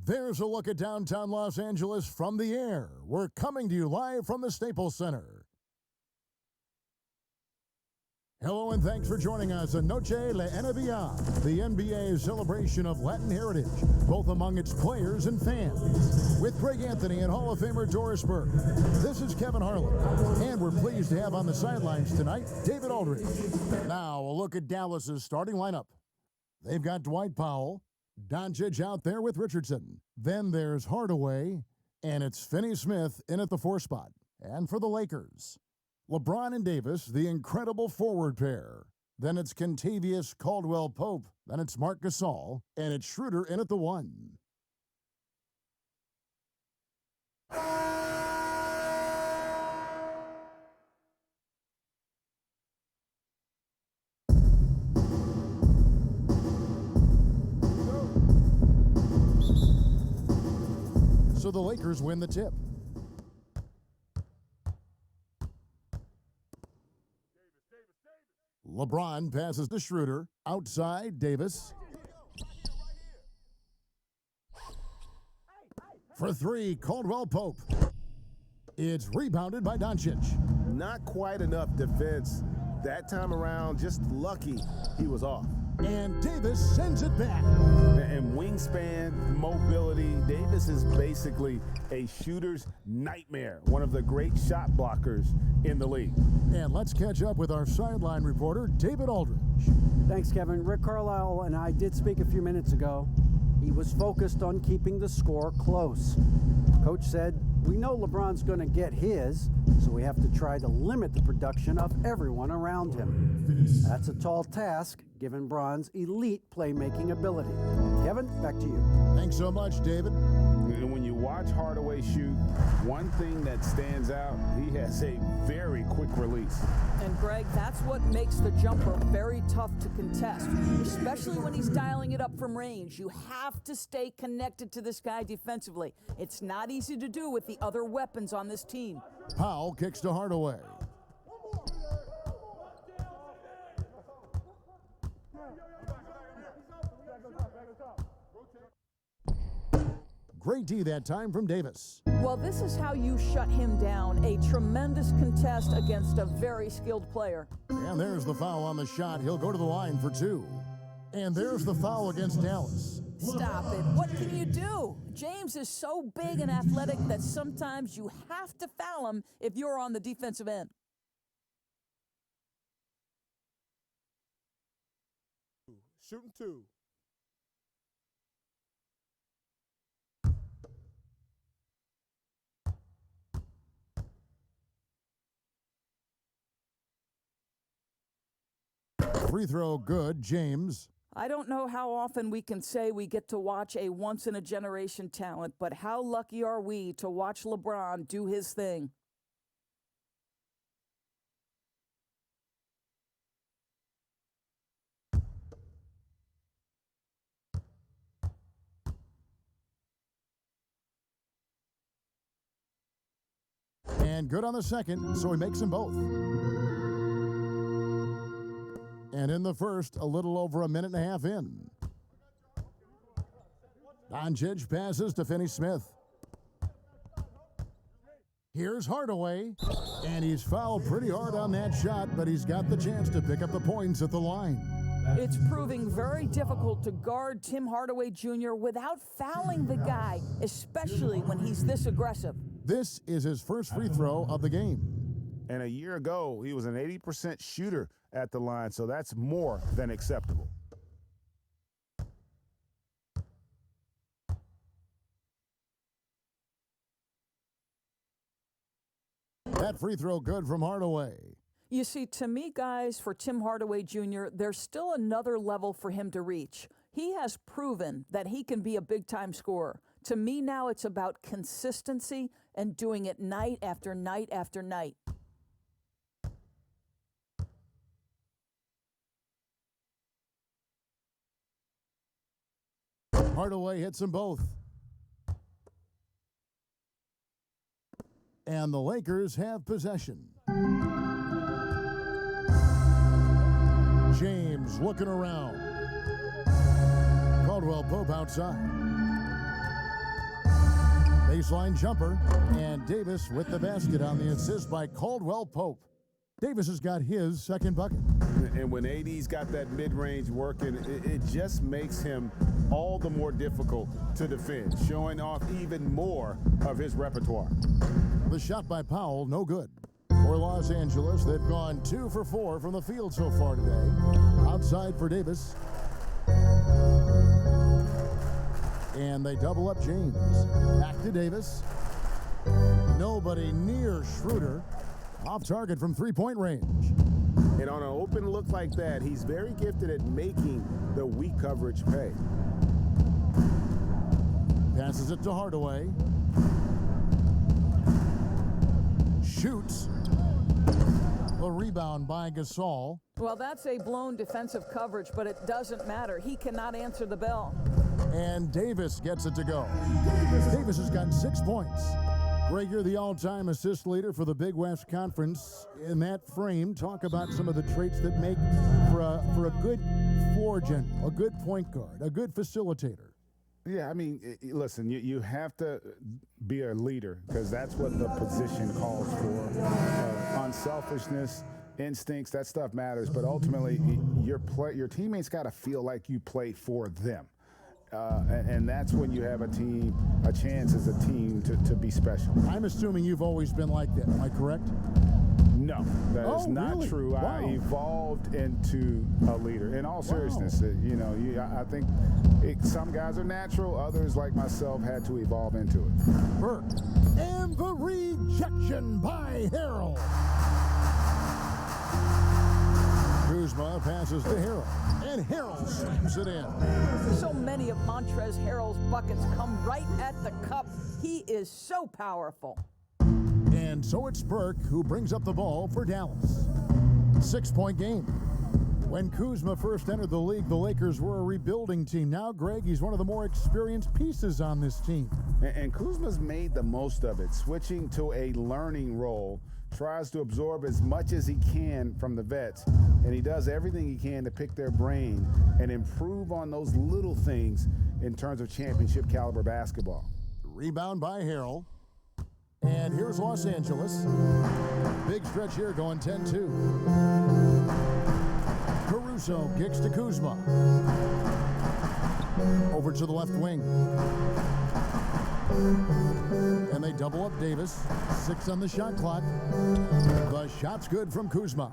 There's a look at downtown Los Angeles from the air. We're coming to you live from the Staples Center. Hello and thanks for joining us on Noche La NBA, the NBA's celebration of Latin heritage, both among its players and fans. With Greg Anthony and Hall of Famer Doris Burke, this is Kevin Harlan, and we're pleased to have on the sidelines tonight David Aldridge. Now a look at Dallas's starting lineup. They've got Dwight Powell, Doncic out there with Richardson. Then there's Hardaway, and it's Finney-Smith in at the 4 spot. And for the Lakers, LeBron and Davis, the incredible forward pair. Then it's Kentavious Caldwell-Pope. Then it's Marc Gasol, and it's Schroeder in at the 1. So the Lakers win the tip. LeBron passes to Schroeder. Outside, Davis. For 3, Caldwell-Pope. It's rebounded by Doncic. Not quite enough defense that time around. Just lucky he was off. And Davis sends it back. And wingspan, mobility, Davis is basically a shooter's nightmare. One of the great shot blockers in the league. And let's catch up with our sideline reporter, David Aldridge. Thanks, Kevin. Rick Carlisle and I did speak a few minutes ago. He was focused on keeping the score close. Coach said, we know LeBron's going to get his, so we have to try to limit the production of everyone around him. That's a tall task, given Bron's elite playmaking ability. Kevin, back to you. Thanks so much, David. And when you watch Hardaway shoot, one thing that stands out, he has a very quick release. And Greg, that's what makes the jumper very tough to contest, especially when he's dialing it up from range. You have to stay connected to this guy defensively. It's not easy to do with the other weapons on this team. Powell kicks to Hardaway. Great D that time from Davis. Well, this is how you shut him down. A tremendous contest against a very skilled player. And there's the foul on the shot. He'll go to the line for 2. And there's the foul against Dallas. Stop it. What can you do? James is so big and athletic that sometimes you have to foul him if you're on the defensive end. Shooting 2. Free throw good, James. I don't know how often we can say we get to watch a once-in-a-generation talent, but how lucky are we to watch LeBron do his thing? And good on the second, so he makes them both. And in the first, a little over a minute and a half in. Doncic passes to Finney-Smith. Here's Hardaway, and he's fouled pretty hard on that shot, but he's got the chance to pick up the points at the line. It's proving very difficult to guard Tim Hardaway Jr. without fouling the guy, especially when he's this aggressive. This is his first free throw of the game. And a year ago, he was an 80% shooter at the line, so that's more than acceptable. That free throw good from Hardaway. You see, to me, guys, for Tim Hardaway Jr., there's still another level for him to reach. He has proven that he can be a big-time scorer. To me now, it's about consistency and doing it night after night after night. Hardaway hits them both. And the Lakers have possession. James looking around. Caldwell-Pope outside. Baseline jumper, and Davis with the basket on the assist by Caldwell Pope. Davis has got his second bucket. And when AD's got that mid-range working, it just makes him all the more difficult to defend, showing off even more of his repertoire. The shot by Powell, no good. For Los Angeles, they've gone 2 for 4 from the field so far today. Outside for Davis. And they double up James. Back to Davis. Nobody near Schroeder. Off target from three-point range. And on an open look like that, he's very gifted at making the weak coverage pay. Passes it to Hardaway. Shoots. A rebound by Gasol. Well, that's a blown defensive coverage, but it doesn't matter. He cannot answer the bell. And Davis gets it to go. Davis has got 6 points. Greg, you're the all-time assist leader for the Big West Conference. In that frame, talk about some of the traits that make for a good floor general, a good point guard, a good facilitator. Yeah, I mean, listen, you have to be a leader because that's what the position calls for. Unselfishness, instincts, that stuff matters. But ultimately, your teammates got to feel like you play for them. And that's when you have a chance as a team to be special. I'm assuming you've always been like that. Am I correct? No, that is not really? true. Wow. I evolved into a leader. In all seriousness, I think some guys are natural. Others, like myself, had to evolve into it. Burke. And the rejection by Harrell. Kuzma passes to Harrell. And Harrell slams it in. So many of Montrezl Harrell's buckets come right at the cup. He is so powerful. And so it's Burke who brings up the ball for Dallas. 6-point game. When Kuzma first entered the league, the Lakers were a rebuilding team. Now, Greg, he's one of the more experienced pieces on this team. And Kuzma's made the most of it, switching to a learning role, tries to absorb as much as he can from the vets, and he does everything he can to pick their brain and improve on those little things in terms of championship caliber basketball. Rebound by Harrell. And here's Los Angeles. Big stretch here going 10-2. Caruso kicks to Kuzma. Over to the left wing. And they double up Davis. 6 on the shot clock. The shot's good from Kuzma.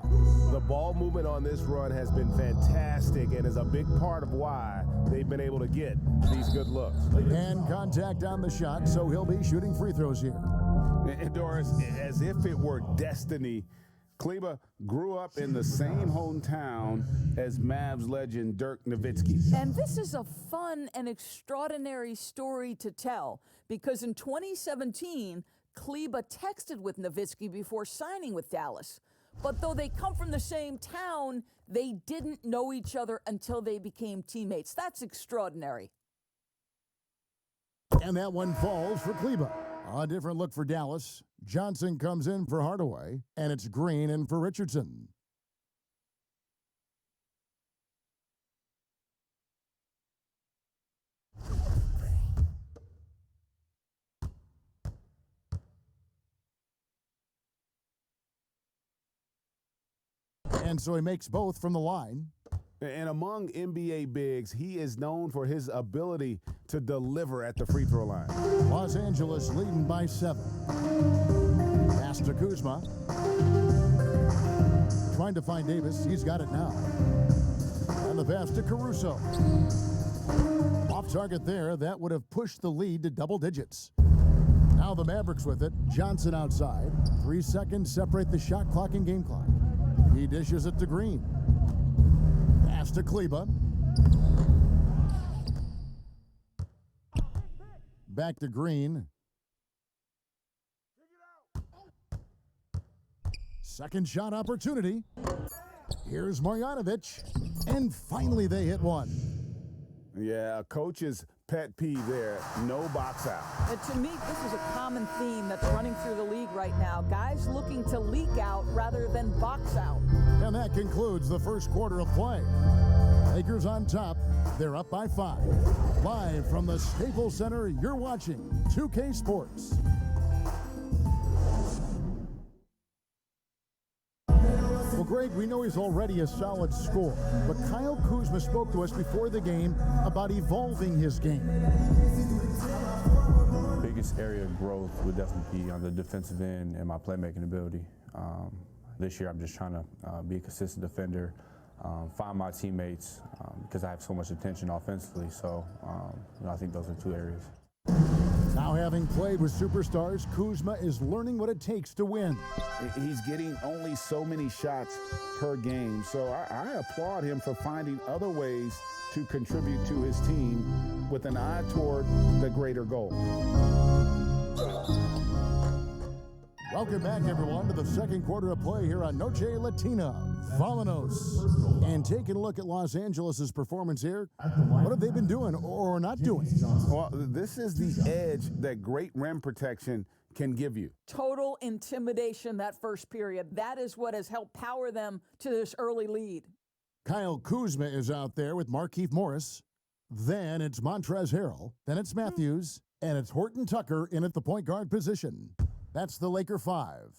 The ball movement on this run has been fantastic and is a big part of why they've been able to get these good looks. And contact on the shot, so he'll be shooting free throws here. And Doris, as if it were destiny, Kleba grew up in the same hometown as Mavs legend Dirk Nowitzki. And this is a fun and extraordinary story to tell because in 2017, Kleba texted with Nowitzki before signing with Dallas. But though they come from the same town, they didn't know each other until they became teammates. That's extraordinary. And that one falls for Kleba. A different look for Dallas. Johnson comes in for Hardaway, and it's Green in for Richardson. And so he makes both from the line. And among NBA bigs, he is known for his ability to deliver at the free throw line. Los Angeles leading by 7. Pass to Kuzma. Trying to find Davis. He's got it now. And the pass to Caruso. Off target there. That would have pushed the lead to double digits. Now the Mavericks with it. Johnson outside. 3 seconds separate the shot clock and game clock. He dishes it to Green. Pass to Kleba. Back to Green. Second shot opportunity. Here's Marjanovic. And finally they hit one. Yeah, a coach's pet peeve there. No box out. And to me, this is a common theme that's running through the league right now. Guys looking to leak out rather than box out. And that concludes the first quarter of play. Lakers on top. They're up by 5. Live from the Staples Center, you're watching 2K Sports. Well, Greg, we know he's already a solid scorer, but Kyle Kuzma spoke to us before the game about evolving his game. Biggest area of growth would definitely be on the defensive end and my playmaking ability. This year, I'm just trying to be a consistent defender, find my teammates because I have so much attention offensively. So I think those are 2 areas. Now, having played with superstars, Kuzma is learning what it takes to win. He's getting only so many shots per game, so I applaud him for finding other ways to contribute to his team with an eye toward the greater goal. Welcome back, everyone, to the second quarter of play here on Noche Latina. Vámonos. And taking a look at Los Angeles' performance here, what have they been doing or not doing? Well, this is the edge that great rim protection can give you. Total intimidation that first period. That is what has helped power them to this early lead. Kyle Kuzma is out there with Markieff Morris. Then it's Montrezl Harrell. Then it's Matthews. And it's Horton Tucker in at the point guard position. That's the Laker 5.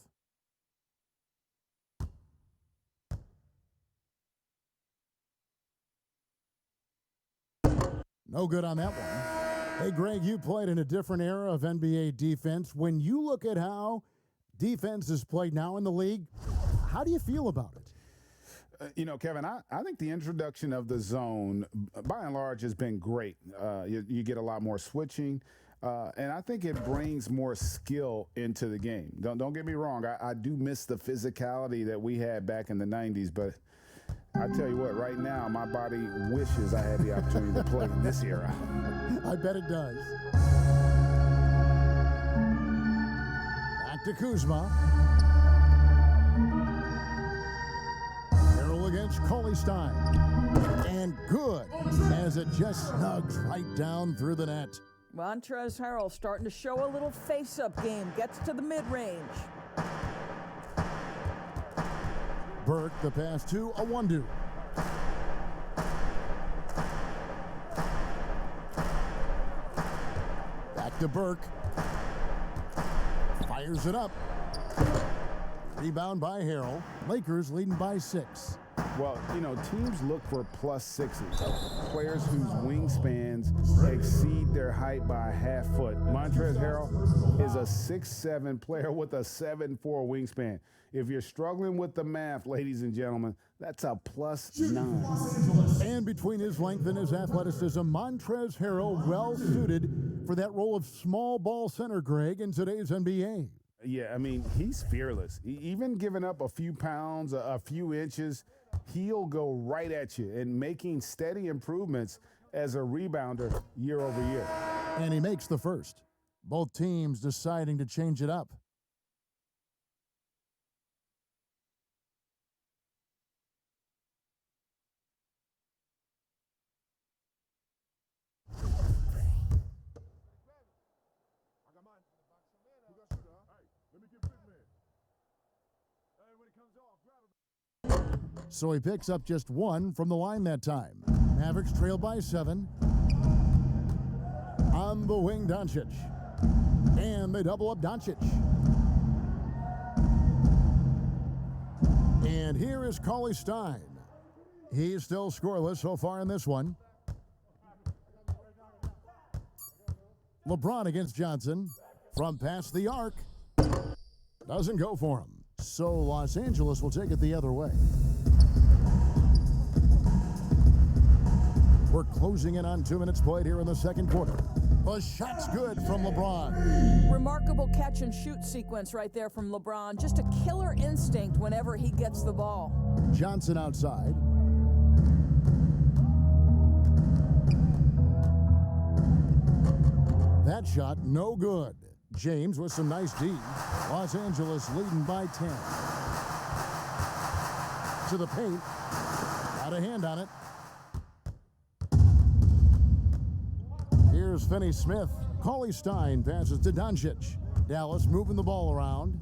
No good on that one. Hey, Greg, you played in a different era of NBA defense. When you look at how defense is played now in the league, how do you feel about it? Kevin, I think the introduction of the zone, by and large, has been great. You get a lot more switching, and I think it brings more skill into the game. Don't get me wrong. I do miss the physicality that we had back in the 90s, but I tell you what, right now, my body wishes I had the opportunity to play in this era. I bet it does. Back to Kuzma. Harrell against Cauley Stein. And good, as it just snugs right down through the net. Montrezl Harrell starting to show a little face-up game. Gets to the mid-range. Burke, the pass to Awandu. Back to Burke. Fires it up. Rebound by Harrell. Lakers leading by 6. Well, teams look for +6s, players whose wingspans exceed their height by a half foot. Montrezl Harrell is a 6'7" player with a 7'4" wingspan. If you're struggling with the math, ladies and gentlemen, that's a +9. And between his length and his athleticism, Montrezl Harrell well suited for that role of small ball center, Greg, in today's NBA. Yeah, he's fearless. Even giving up a few pounds, a few inches, he'll go right at you and making steady improvements as a rebounder year over year. And he makes the first. Both teams deciding to change it up. So he picks up just 1 from the line that time. Mavericks trail by 7. On the wing, Doncic. And they double up Doncic. And here is Cauley Stein. He's still scoreless so far in this one. LeBron against Johnson. From past the arc. Doesn't go for him. So Los Angeles will take it the other way. We're closing in on 2 minutes played here in the second quarter. The shot's good from LeBron. Remarkable catch and shoot sequence right there from LeBron. Just a killer instinct whenever he gets the ball. Johnson outside. That shot, no good. James with some nice D. Los Angeles leading by 10. To the paint. Got a hand on it. Here's Finney-Smith. Cauley Stein passes to Doncic. Dallas moving the ball around.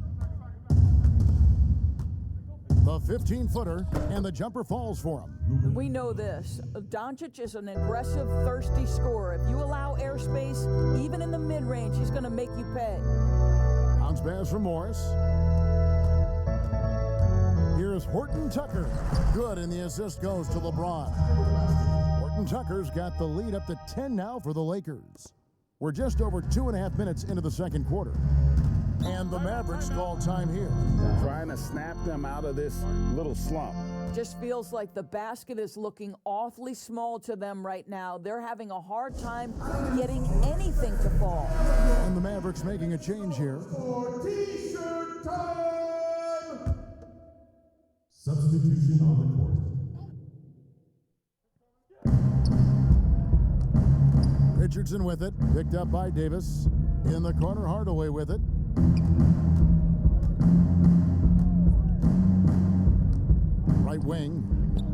The 15-footer, and the jumper falls for him. We know this. Doncic is an aggressive, thirsty scorer. If you allow airspace, even in the mid-range, he's going to make you pay. Bounce pass from Morris. Here's Horton Tucker. Good, and the assist goes to LeBron. Horton Tucker's got the lead up to 10 now for the Lakers. We're just over 2.5 minutes into the second quarter. And the Mavericks call time here. Trying to snap them out of this little slump. Just feels like the basket is looking awfully small to them right now. They're having a hard time getting anything to fall. And the Mavericks making a change here. T-shirt time! Substitution on the court. Richardson with it, picked up by Davis. In the corner, Hardaway with it. Right wing.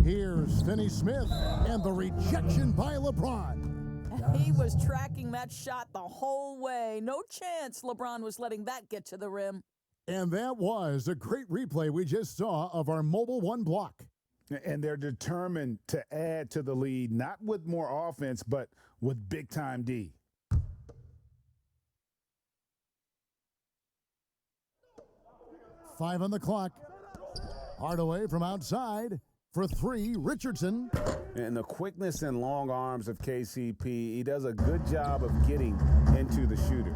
Here's Finney-Smith, and the rejection by LeBron. He was tracking that shot the whole way. No chance LeBron was letting that get to the rim. And that was a great replay we just saw of our Mobile One block. And they're determined to add to the lead, not with more offense, but with big-time D. Five on the clock. Hardaway from outside for three. Richardson. And the quickness and long arms of KCP, he does a good job of getting into the shooter.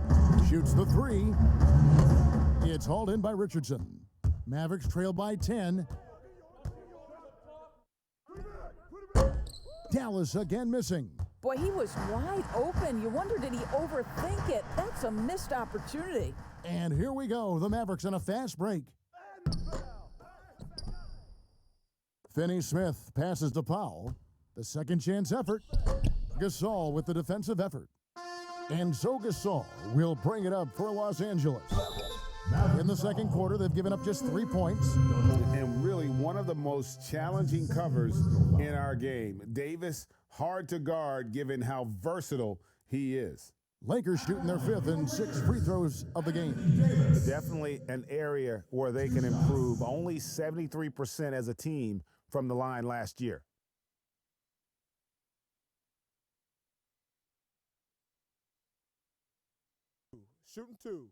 Shoots the three. It's hauled in by Richardson. Mavericks trail by 10. Dallas again missing. Boy, he was wide open. You wonder, did he overthink it? That's a missed opportunity. And here we go. The Mavericks on a fast break. Finney-Smith passes to Powell. The second chance effort. Gasol with the defensive effort. And so Gasol will bring it up for Los Angeles. In the second quarter, they've given up just 3 points. And really one of the most challenging covers in our game. Davis, hard to guard given how versatile he is. Lakers shooting their fifth and 6 free throws of the game. Definitely an area where they can improve. Only 73% as a team from the line last year. Shooting two.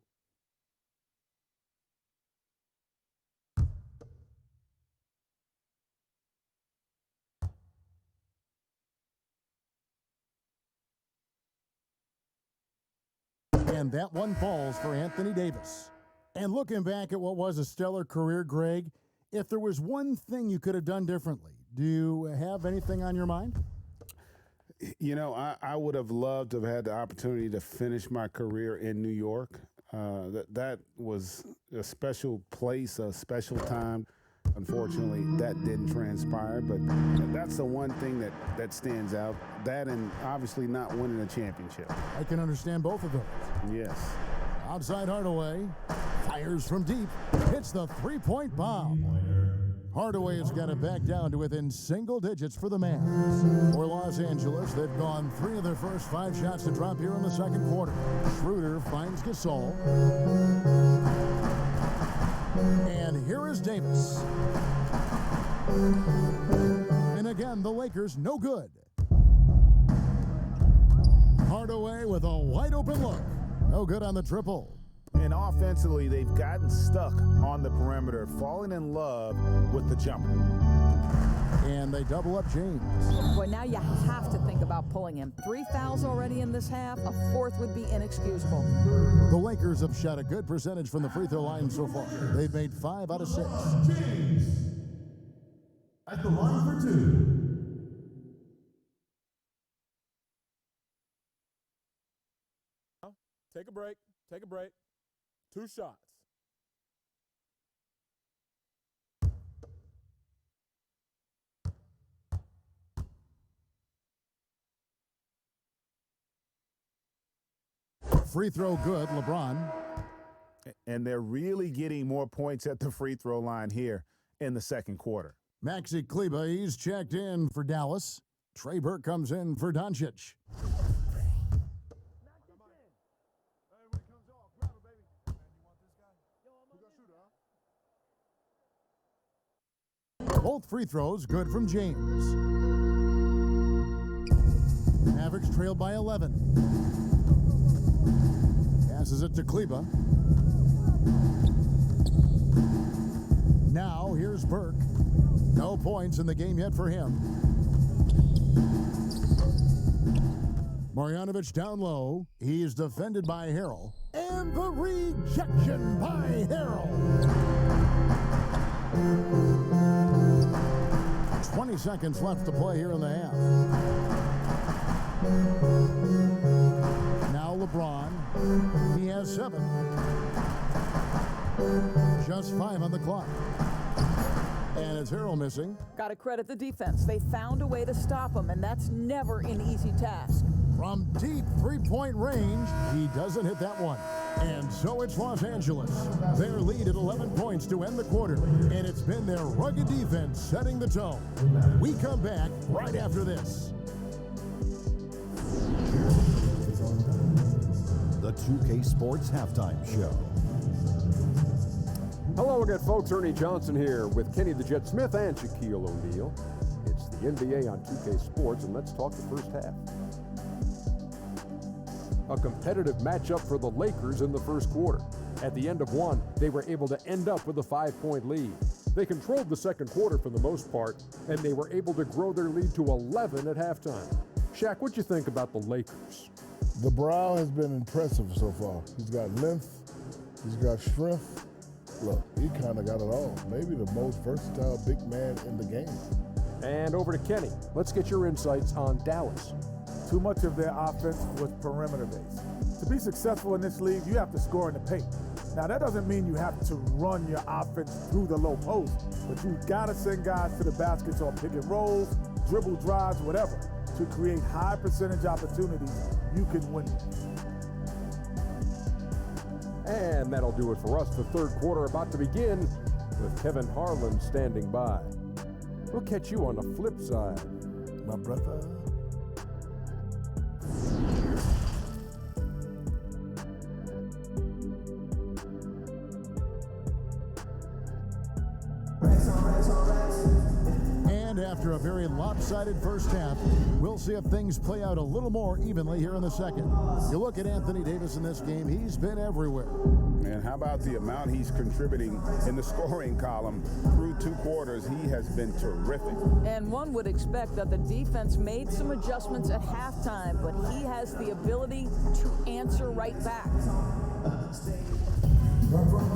And that one falls for Anthony Davis. And looking back at what was a stellar career, Greg, if there was one thing you could have done differently, do you have anything on your mind? You know, I would have loved to have had the opportunity to finish my career in New York. That was a special place, a special time. Unfortunately, that didn't transpire, but that's the one thing that stands out. That and obviously not winning a championship. I can understand both of those. Yes. Outside Hardaway, fires from deep, hits the three-point bomb. Hardaway has got it back down to within single digits for the Mavs. For Los Angeles, they've gone 3 of their first 5 shots to drop here in the second quarter. Schroeder finds Gasol. And here is Davis. And again, the Lakers no good. Hardaway with a wide open look. No good on the triple. And offensively, they've gotten stuck on the perimeter, falling in love with the jumper. And they double up James. Boy, now you have to think about pulling him. 3 fouls already in this half. A 4th would be inexcusable. The Lakers have shot a good percentage from the free throw line so far. They've made 5 out of 6. James at the line for 2. Take a break. Take a break. 2 shots. Free throw good, LeBron. And they're really getting more points at the free throw line here in the second quarter. Maxi Kleba, he's checked in for Dallas. Trey Burke comes in for Doncic. Both free throws good from James. Mavericks trail by 11. Passes it to Kleba. Now here's Burke. No points in the game yet for him. Marjanovic down low. He's defended by Harrell. And the rejection by Harrell. 20 seconds left to play here in the half. Now LeBron. He has 7. Just 5 on the clock. And it's Harrell missing. Got to credit the defense. They found a way to stop him, and that's never an easy task. From deep three-point range, he doesn't hit that one. And so it's Los Angeles. Their lead at 11 points to end the quarter. And it's been their rugged defense setting the tone. We come back right after this. The 2K Sports Halftime Show. Hello again, folks. Ernie Johnson here with Kenny the Jet Smith and Shaquille O'Neal. It's the NBA on 2K Sports, and let's talk the first half. A competitive matchup for the Lakers in the first quarter. At the end of one, they were able to end up with a 5-point lead. They controlled the second quarter for the most part, and they were able to grow their lead to 11 at halftime. Shaq, what'd you think about the Lakers? The Brown has been impressive so far. He's got length, he's got strength. Look, he kind of got it all. Maybe the most versatile big man in the game. And over to Kenny. Let's get your insights on Dallas. Too much of their offense was perimeter-based. To be successful in this league, you have to score in the paint. Now, that doesn't mean you have to run your offense through the low post, but you've got to send guys to the baskets on pick and rolls, dribble drives, whatever, to create high percentage opportunities you can win. And that'll do it for us. The third quarter about to begin with Kevin Harlan standing by. We'll catch you on the flip side, My brother. And after a very lopsided first half, we'll see if things play out a little more evenly here in the second. You look at Anthony Davis in this game, he's been everywhere. And how about the amount he's contributing in the scoring column through 2 quarters? He has been terrific. And one would expect that the defense made some adjustments at halftime, but he has the ability to answer right back.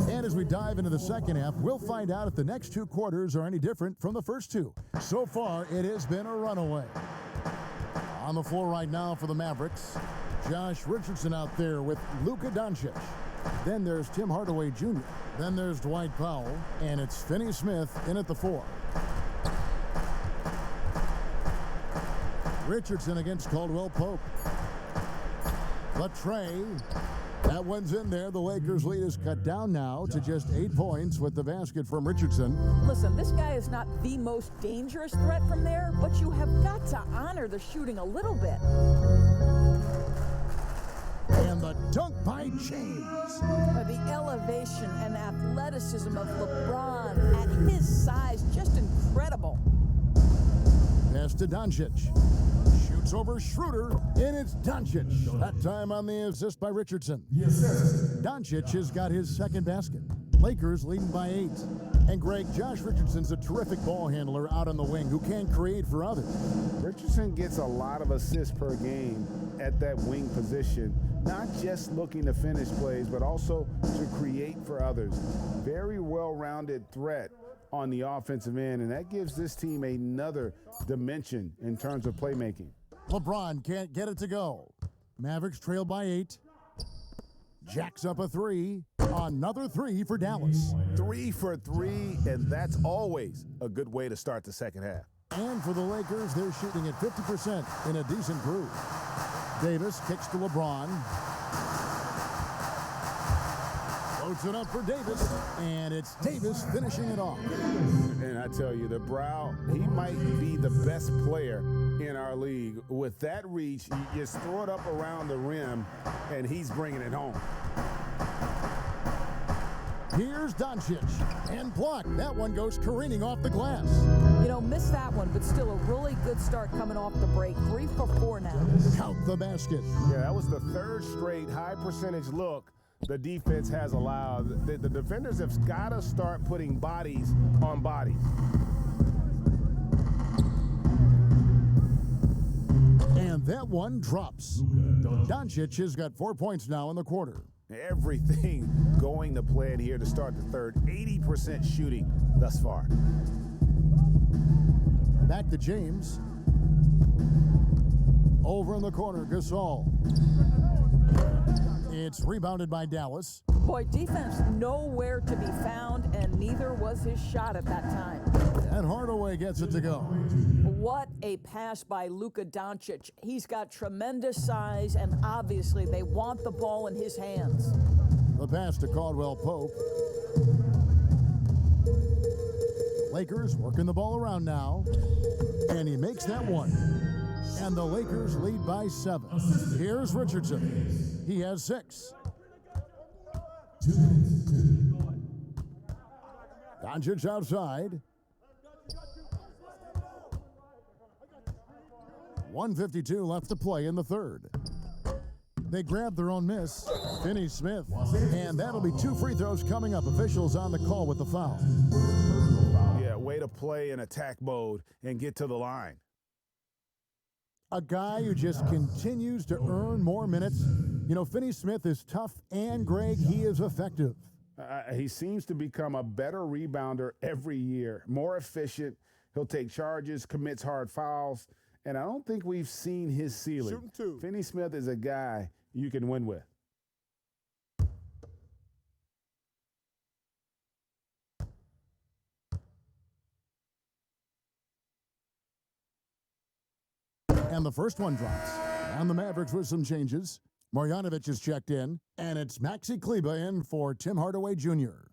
And as we dive into the second half, we'll find out if the next 2 quarters are any different from the first 2. So far, it has been a runaway. On the floor right now for the Mavericks, Josh Richardson out there with Luka Doncic. Then there's Tim Hardaway Jr. Then there's Dwight Powell, and it's Finney Smith in at the 4. Richardson against Caldwell Pope. Latrey. That one's in there. The Lakers' lead is cut down now to just 8 points with the basket from Richardson. Listen, this guy is not the most dangerous threat from there, but you have got to honor the shooting a little bit. And the dunk by James. The elevation and athleticism of LeBron at his size, just incredible. Pass to Doncic. Shoots over Schroeder, and it's Doncic. That time on the assist by Richardson. Doncic has got his second basket. Lakers leading by 8. And Greg, Josh Richardson's a terrific ball handler out on the wing who can create for others. Richardson gets a lot of assists per game at that wing position, not just looking to finish plays, but also to create for others. Very well-rounded threat on the offensive end, and that gives this team another dimension in terms of playmaking. LeBron can't get it to go. Mavericks trail by 8. Jacks up a 3. Another 3 for Dallas. 3 for 3, and that's always a good way to start the second half. And for the Lakers, they're shooting at 50% in a decent groove. Davis kicks to LeBron. Floats it up for Davis, and it's Davis finishing it off. And I tell you, the Brow, he might be the best player in our league. With that reach, you just throw it up around the rim, and he's bringing it home. Here's Doncic. And blocked. That one goes careening off the glass. You know, missed that one, but still a really good start coming off the break. 3 for 4 now. Count the basket. Yeah, that was the third straight high percentage look the defense has allowed. The defenders have got to start putting bodies on bodies. And that one drops. Doncic has got 4 points now in the quarter. Everything going to plan here to start the third. 80% shooting thus far. Back to James. Over in the corner, Gasol. It's rebounded by Dallas. Boy, defense nowhere to be found, and neither was his shot at that time. And Hardaway gets it to go. What a pass by Luka Doncic. He's got tremendous size, and obviously they want the ball in his hands. The pass to Caldwell Pope. Lakers working the ball around now. And he makes that one. And the Lakers lead by 7. Here's Richardson. He has 6. Doncic outside. 1:52 left to play in the third. They grab their own miss. Finney Smith. And that'll be 2 free throws coming up. Officials on the call with the foul. Yeah, way to play in attack mode and get to the line. A guy who just continues to earn more minutes. You know, Finney Smith is tough, and Greg, he is effective. He seems to become a better rebounder every year, more efficient. He'll take charges, commits hard fouls, and I don't think we've seen his ceiling. Shooting 2. Finney Smith is a guy you can win with. And the first one drops. And the Mavericks with some changes. Marjanovic is checked in, and it's Maxi Kleber in for Tim Hardaway Jr.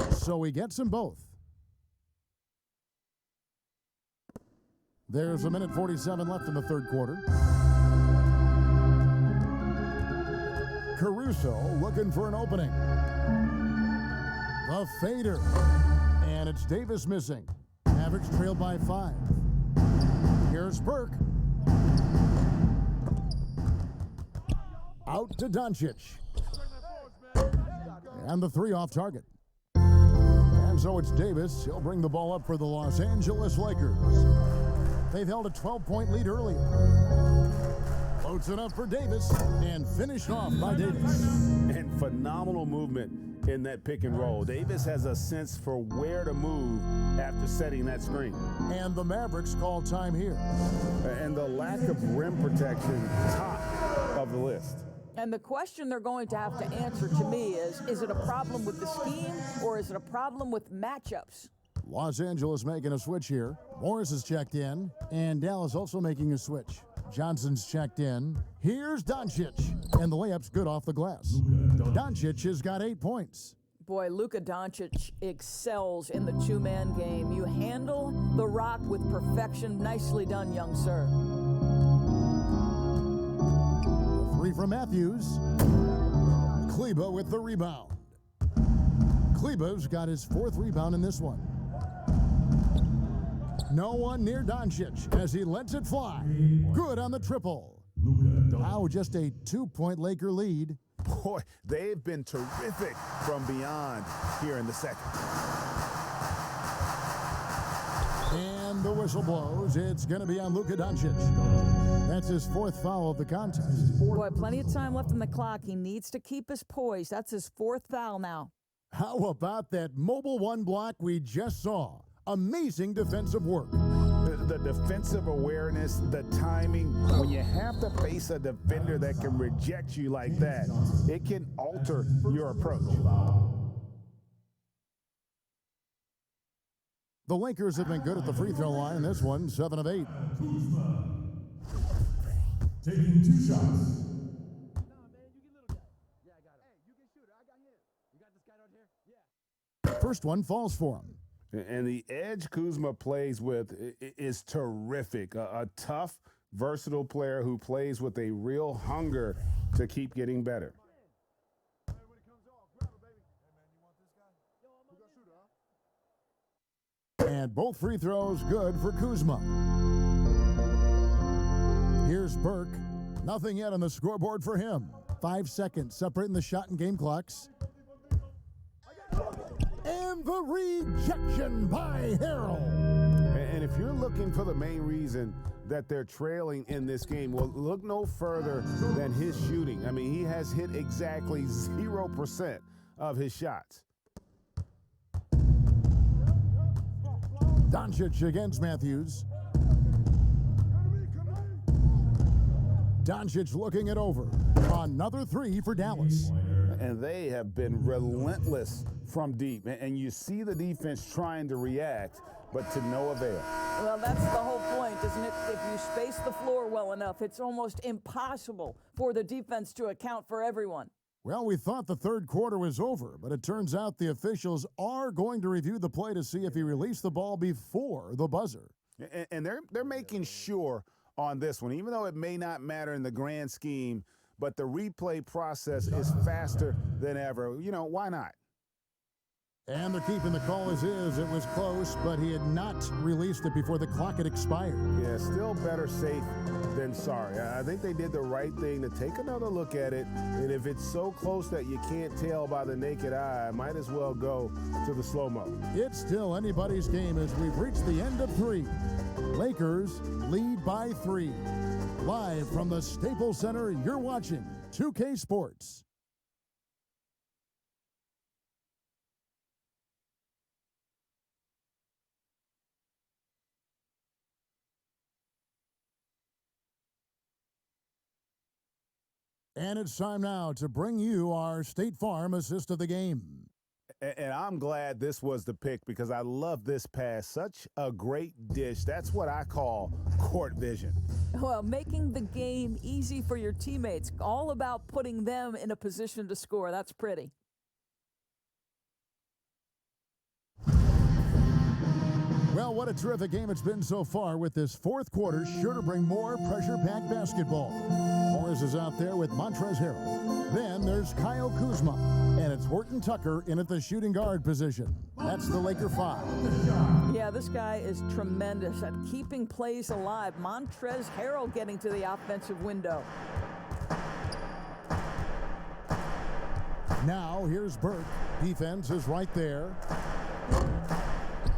So he gets them both. There's 1:47 left in the third quarter. Caruso looking for an opening. The fader. And it's Davis missing. Mavericks trailed by 5. Here's Burke. Out to Doncic. And the 3 off target. And so it's Davis. He'll bring the ball up for the Los Angeles Lakers. They've held a 12-point lead earlier. Floats it up for Davis and finished off by Davis. And phenomenal movement in that pick and roll. Davis has a sense for where to move after setting that screen. And the Mavericks call time here. And the lack of rim protection, top of the list. And the question they're going to have to answer to me is it a problem with the scheme or is it a problem with matchups? Los Angeles making a switch here. Morris is checked in, and Dallas also making a switch. Johnson's checked in. Here's Doncic, and the layup's good off the glass. Doncic has got 8 points. Boy, Luka Doncic excels in the two-man game. You handle the rock with perfection. Nicely done, young sir. The 3 from Matthews. Kleber with the rebound. Kleber's got his 4th rebound in this one. No one near Doncic as he lets it fly. Good on the triple. Now just a 2-point Laker lead. Boy, they've been terrific from beyond here in the second. And the whistle blows. It's going to be on Luka Doncic. That's his 4th foul of the contest. Boy, plenty of time left on the clock. He needs to keep his poise. That's his 4th foul now. How about that mobile 1 block we just saw? Amazing defensive work. The defensive awareness, the timing. When you have to face a defender that can reject you like that, it can alter your approach. The Lakers have been good at the free throw line in this one, 7 of 8. Taking 2 shots. First one falls for him. And the edge Kuzma plays with is terrific. A tough, versatile player who plays with a real hunger to keep getting better. And both free throws good for Kuzma. Here's Burke. Nothing yet on the scoreboard for him. 5 seconds separating the shot and game clocks. And the rejection by Harrell. And if you're looking for the main reason that they're trailing in this game, well, look no further than his shooting. I mean, he has hit exactly 0% of his shots. Doncic against Matthews. Doncic looking it over. Another three for Dallas. And they have been relentless from deep. And you see the defense trying to react, but to no avail. Well, that's the whole point, isn't it? If you space the floor well enough, it's almost impossible for the defense to account for everyone. Well, we thought the third quarter was over, but it turns out the officials are going to review the play to see if he released the ball before the buzzer. And they're making sure on this one, even though it may not matter in the grand scheme, but the replay process is faster than ever. You know, why not? And they're keeping the call as is. It was close, but he had not released it before the clock had expired. Yeah, still better safe than sorry. I think they did the right thing to take another look at it. And if it's so close that you can't tell by the naked eye, might as well go to the slow-mo. It's still anybody's game as we've reached the end of three. Lakers lead by 3. Live from the Staples Center, you're watching 2K Sports. And it's time now to bring you our State Farm assist of the game. And I'm glad this was the pick because I love this pass. Such a great dish. That's what I call court vision. Well, making the game easy for your teammates. All about putting them in a position to score. That's pretty. Well, what a terrific game it's been so far, with this fourth quarter sure to bring more pressure-packed basketball. Morris is out there with Montrezl Harrell. Then there's Kyle Kuzma, and it's Horton Tucker in at the shooting guard position. That's the Laker 5. Yeah, this guy is tremendous at keeping plays alive. Montrezl Harrell getting to the offensive window. Now here's Burke. Defense is right there.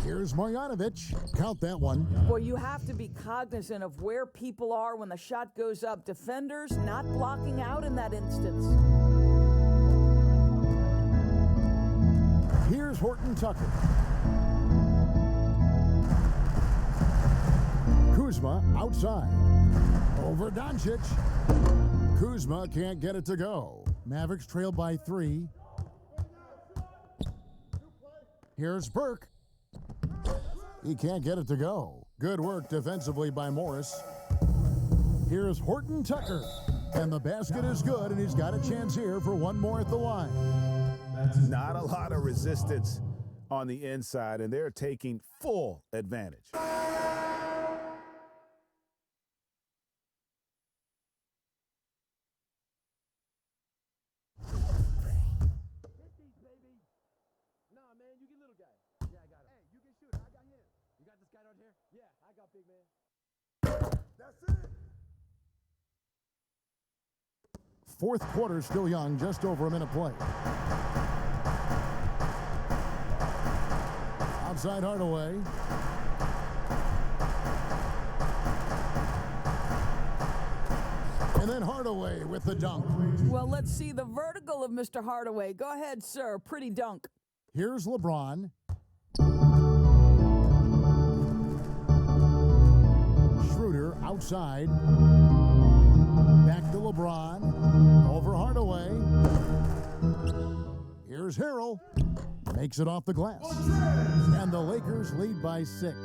Here's Marjanovic. Count that one. Boy, you have to be cognizant of where people are when the shot goes up. Defenders not blocking out in that instance. Here's Horton Tucker. Kuzma outside. Over Doncic. Kuzma can't get it to go. Mavericks trail by 3. Here's Burke. He can't get it to go. Good work defensively by Morris. Here's Horton Tucker. And the basket is good, and he's got a chance here for one more at the line. Not a lot of resistance on the inside, and they're taking full advantage. Fourth quarter still young, just over a minute play. Outside Hardaway. And then Hardaway with the dunk. Well, let's see the vertical of Mr. Hardaway. Go ahead, sir. Pretty dunk. Here's LeBron. Schroeder outside. Back to LeBron. Over Hardaway. Here's Harrell. Makes it off the glass. And the Lakers lead by 6.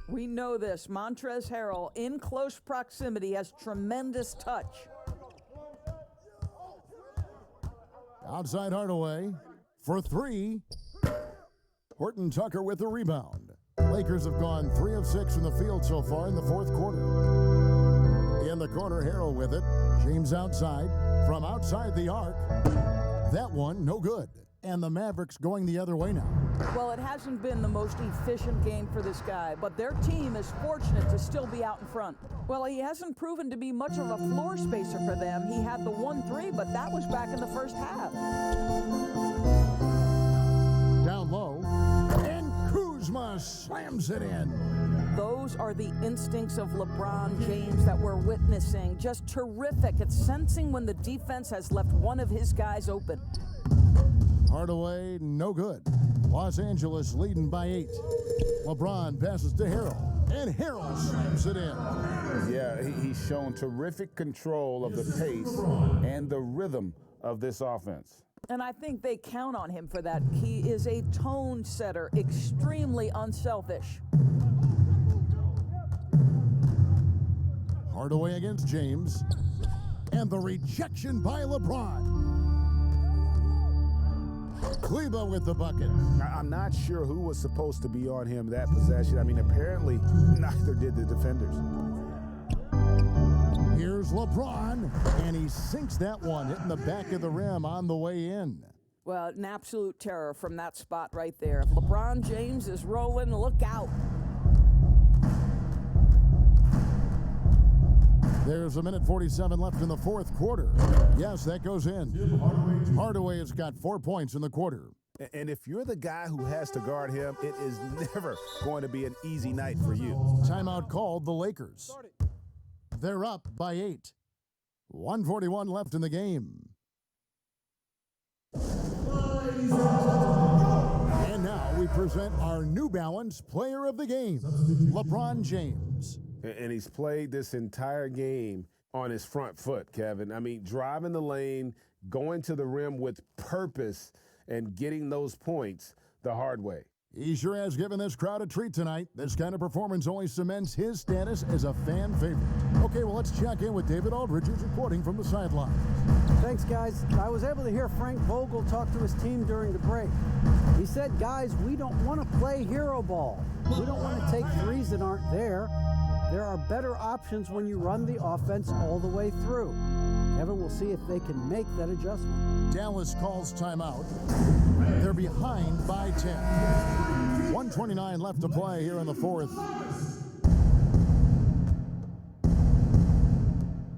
We know this. Montrezl Harrell, in close proximity, has tremendous touch. Outside Hardaway for 3. Horton Tucker with the rebound. Lakers have gone 3 of 6 from the field so far in the fourth quarter. In the corner, Harrell with it. James outside. From outside the arc. That one, no good. And the Mavericks going the other way now. Well, it hasn't been the most efficient game for this guy, but their team is fortunate to still be out in front. Well, he hasn't proven to be much of a floor spacer for them. He had the 1-3, but that was back in the first half. Down low. And Kuzma slams it in. Those are the instincts of LeBron James that we're witnessing. Just terrific at sensing when the defense has left one of his guys open. Hardaway, no good. Los Angeles leading by 8. LeBron passes to Harrell, and Harrell slams it in. Yeah, he's shown terrific control of the pace and the rhythm of this offense. And I think they count on him for that. He is a tone setter, extremely unselfish. Hardaway against James, and the rejection by LeBron. Kleba with the bucket. I'm not sure who was supposed to be on him that possession. I mean, apparently neither did the defenders. Here's LeBron, and he sinks that one, hitting the back of the rim on the way in. Well, an absolute terror from that spot right there. If LeBron James is rolling, look out. There's a minute 47 left in the fourth quarter. Yes, that goes in. Hardaway has got 4 points in the quarter. And if you're the guy who has to guard him, it is never going to be an easy night for you. Timeout called the Lakers. They're up by 8. 1:41 left in the game. And now we present our New Balance Player of the Game, LeBron James. And he's played this entire game on his front foot, Kevin. I mean, driving the lane, going to the rim with purpose, and getting those points the hard way. He sure has given this crowd a treat tonight. This kind of performance only cements his status as a fan favorite. Okay, well, let's check in with David Aldridge, who's reporting from the sidelines. Thanks, guys. I was able to hear Frank Vogel talk to his team during the break. He said, guys, we don't want to play hero ball. We don't want to take threes that aren't there. There are better options when you run the offense all the way through. Kevin, we'll see if they can make that adjustment. Dallas calls timeout. They're behind by 10. 1:29 left to play here in the fourth.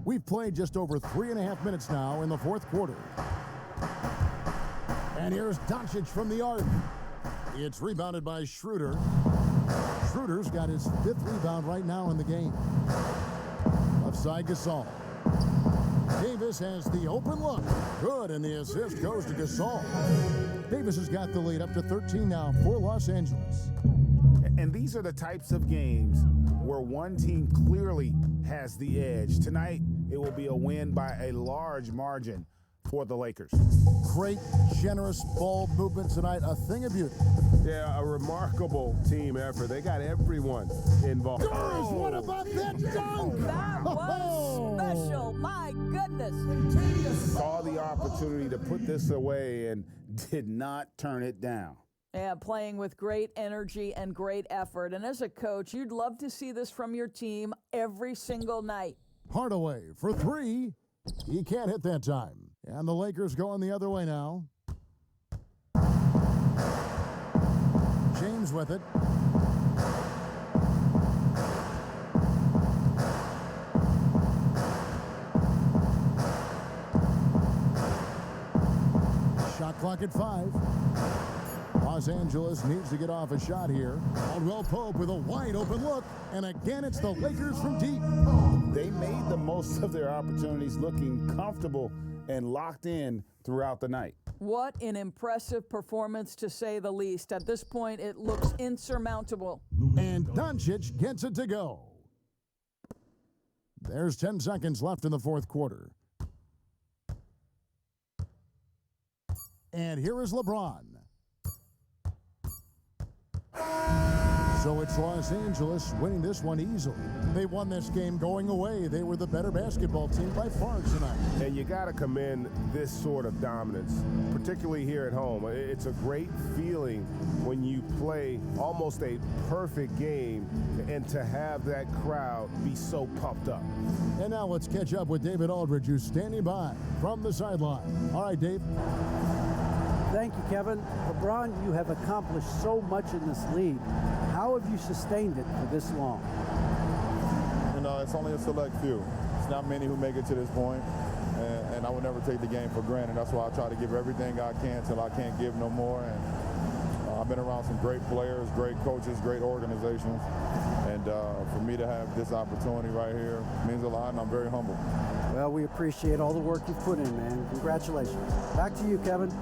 We've played just over 3.5 minutes now in the fourth quarter. And here's Doncic from the arc. It's rebounded by Schroeder. Schroeder's got his 5th rebound right now in the game. Left side, Gasol. Davis has the open look. Good, and the assist goes to Gasol. Davis has got the lead up to 13 now for Los Angeles. And these are the types of games where one team clearly has the edge. Tonight, it will be a win by a large margin for the Lakers. Great, generous ball movement tonight. A thing of beauty. Yeah, a remarkable team effort. They got everyone involved. Doris, what about that dunk? That was special. My goodness. Saw the opportunity to put this away and did not turn it down. Yeah, playing with great energy and great effort. And as a coach, you'd love to see this from your team every single night. Hardaway for 3. He can't hit that time. And the Lakers going the other way now. James with it. Shot clock at 5. Los Angeles needs to get off a shot here. Caldwell Pope with a wide open look. And again, it's the Lakers from deep. They made the most of their opportunities, looking comfortable and locked in throughout the night. What an impressive performance, to say the least. At this point, it looks insurmountable. And Doncic gets it to go. There's 10 seconds left in the fourth quarter. And here is LeBron. So it's Los Angeles winning this one easily. They won this game going away. They were the better basketball team by far tonight. And you got to commend this sort of dominance, particularly here at home. It's a great feeling when you play almost a perfect game and to have that crowd be so pumped up. And now let's catch up with David Aldridge, who's standing by from the sideline. All right, Dave. Thank you, Kevin. LeBron, you have accomplished so much in this league. How have you sustained it for this long? You know, it's only a select few. It's not many who make it to this point, and I would never take the game for granted. That's why I try to give everything I can till I can't give no more. And I've been around some great players, great coaches, great organizations, and for me to have this opportunity right here means a lot, and I'm very humble. Well, we appreciate all the work you've put in, man. Congratulations. Back to you, Kevin.